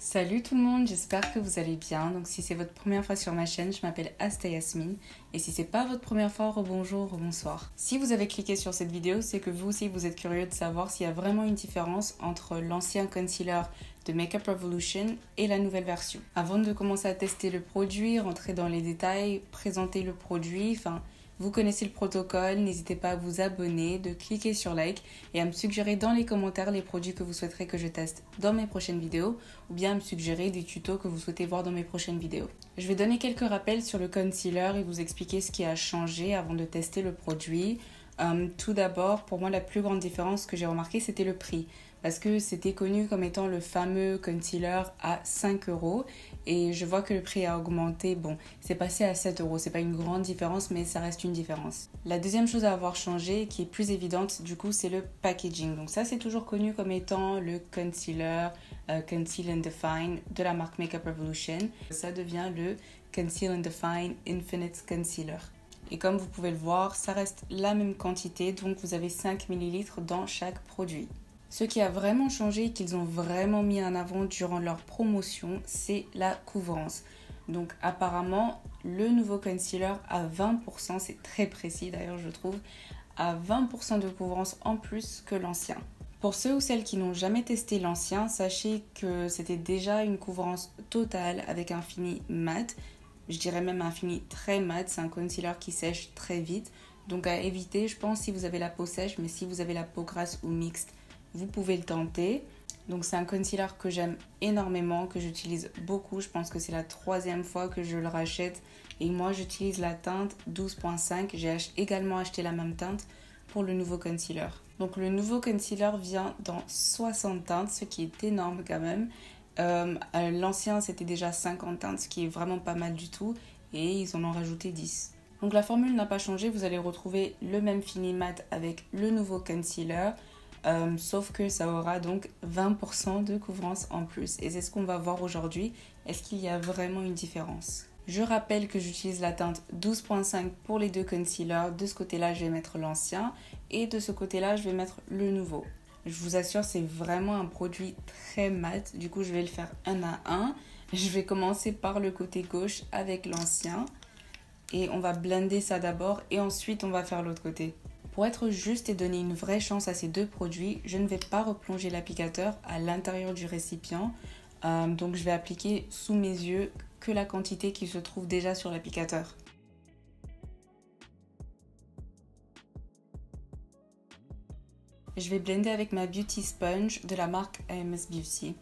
Salut tout le monde, j'espère que vous allez bien. Donc si c'est votre première fois sur ma chaîne, je m'appelle Asta Yasmine. Et si c'est pas votre première fois, rebonjour, rebonsoir. Si vous avez cliqué sur cette vidéo, c'est que vous aussi vous êtes curieux de savoir s'il y a vraiment une différence entre l'ancien concealer de Makeup Revolution et la nouvelle version. Avant de commencer à tester le produit, rentrer dans les détails, présenter le produit, vous connaissez le protocole, n'hésitez pas à vous abonner, de cliquer sur like et à me suggérer dans les commentaires les produits que vous souhaiterez que je teste dans mes prochaines vidéos ou bien à me suggérer des tutos que vous souhaitez voir dans mes prochaines vidéos. Je vais donner quelques rappels sur le concealer et vous expliquer ce qui a changé avant de tester le produit. Tout d'abord, pour moi, la plus grande différence que j'ai remarqué, c'était le prix. Parce que c'était connu comme étant le fameux concealer à 5 € et je vois que le prix a augmenté. Bon, c'est passé à 7 €. C'est pas une grande différence, mais ça reste une différence. La deuxième chose à avoir changé, qui est plus évidente, du coup, c'est le packaging. Donc ça, c'est toujours connu comme étant le concealer Conceal and Define de la marque Makeup Revolution. Ça devient le Conceal and Define Infinite Concealer. Et comme vous pouvez le voir, ça reste la même quantité, donc vous avez 5 ml dans chaque produit. Ce qui a vraiment changé et qu'ils ont vraiment mis en avant durant leur promotion, c'est la couvrance. Donc apparemment, le nouveau concealer à 20%, c'est très précis d'ailleurs je trouve, à 20% de couvrance en plus que l'ancien. Pour ceux ou celles qui n'ont jamais testé l'ancien, sachez que c'était déjà une couvrance totale avec un fini mat. Je dirais même un fini très mat, c'est un concealer qui sèche très vite. Donc à éviter, je pense, si vous avez la peau sèche, mais si vous avez la peau grasse ou mixte, vous pouvez le tenter. Donc c'est un concealer que j'aime énormément, que j'utilise beaucoup. Je pense que c'est la 3e fois que je le rachète. Et moi j'utilise la teinte 12.5. J'ai également acheté la même teinte pour le nouveau concealer. Donc le nouveau concealer vient dans 60 teintes, ce qui est énorme quand même. L'ancien c'était déjà 50 teintes, ce qui est vraiment pas mal du tout. Et ils en ont rajouté 10. Donc la formule n'a pas changé, vous allez retrouver le même fini mat avec le nouveau concealer. Sauf que ça aura donc 20% de couvrance en plus. Et c'est ce qu'on va voir aujourd'hui. Est-ce qu'il y a vraiment une différence? Je rappelle que j'utilise la teinte 12.5 pour les deux concealers. De ce côté-là, je vais mettre l'ancien. Et de ce côté-là, je vais mettre le nouveau. Je vous assure, c'est vraiment un produit très mat. Du coup, je vais le faire un à un. Je vais commencer par le côté gauche avec l'ancien. Et on va blender ça d'abord. Et ensuite, on va faire l'autre côté. Pour être juste et donner une vraie chance à ces deux produits, je ne vais pas replonger l'applicateur à l'intérieur du récipient. Donc je vais appliquer sous mes yeux que la quantité qui se trouve déjà sur l'applicateur. Je vais blender avec ma Beauty Sponge de la marque AMS Beauty.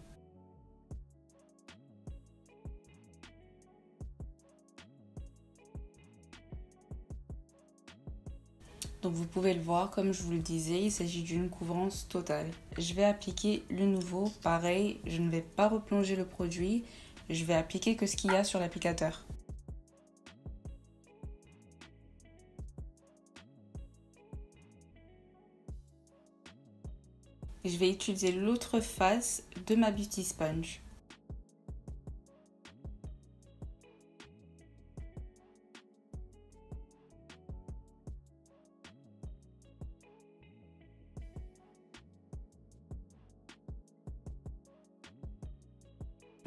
Donc vous pouvez le voir, comme je vous le disais, il s'agit d'une couvrance totale. Je vais appliquer le nouveau, pareil, je ne vais pas replonger le produit, je vais appliquer que ce qu'il y a sur l'applicateur. Et je vais utiliser l'autre face de ma Beauty Sponge.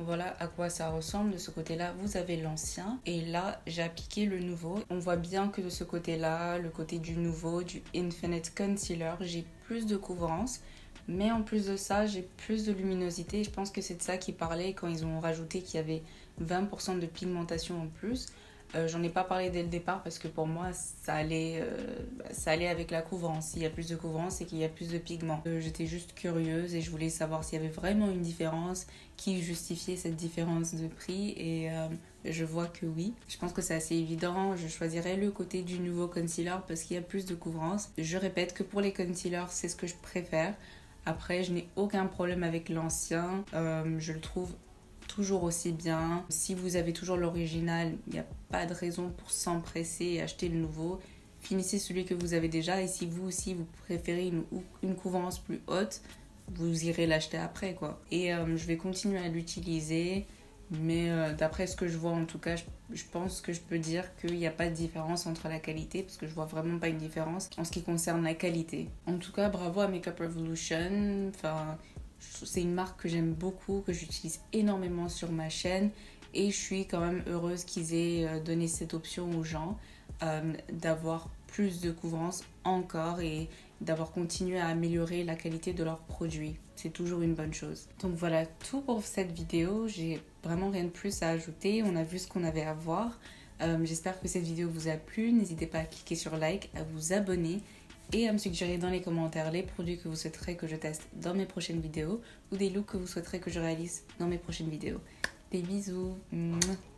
Voilà à quoi ça ressemble. De ce côté-là, vous avez l'ancien. Et là, j'ai appliqué le nouveau. On voit bien que de ce côté-là, le côté du nouveau, du Infinite Concealer, j'ai plus de couvrance. Mais en plus de ça, j'ai plus de luminosité. Je pense que c'est de ça qu'ils parlaient quand ils ont rajouté qu'il y avait 20% de pigmentation en plus. J'en ai pas parlé dès le départ parce que pour moi ça allait avec la couvrance. S'il y a plus de couvrance, c'est qu'il y a plus de pigments. J'étais juste curieuse et je voulais savoir s'il y avait vraiment une différence, qui justifiait cette différence de prix et je vois que oui. Je pense que c'est assez évident. Je choisirais le côté du nouveau concealer parce qu'il y a plus de couvrance. Je répète que pour les concealers, c'est ce que je préfère. Après, je n'ai aucun problème avec l'ancien. Je le trouve toujours aussi bien. Si vous avez toujours l'original, il n'y a pas de raison pour s'empresser et acheter le nouveau. Finissez celui que vous avez déjà et si vous aussi vous préférez une couvrance plus haute, vous irez l'acheter après quoi. Et je vais continuer à l'utiliser, mais d'après ce que je vois en tout cas, je pense que je peux dire qu'il n'y a pas de différence entre la qualité parce que je vois vraiment pas une différence en ce qui concerne la qualité. En tout cas, bravo à Makeup Revolution. C'est une marque que j'aime beaucoup, que j'utilise énormément sur ma chaîne et je suis quand même heureuse qu'ils aient donné cette option aux gens d'avoir plus de couvrance encore et d'avoir continué à améliorer la qualité de leurs produits. C'est toujours une bonne chose. Donc voilà tout pour cette vidéo. J'ai vraiment rien de plus à ajouter. On a vu ce qu'on avait à voir. J'espère que cette vidéo vous a plu. N'hésitez pas à cliquer sur like, à vous abonner et à me suggérer dans les commentaires les produits que vous souhaiterez que je teste dans mes prochaines vidéos ou des looks que vous souhaiterez que je réalise dans mes prochaines vidéos. Des bisous. Mouah.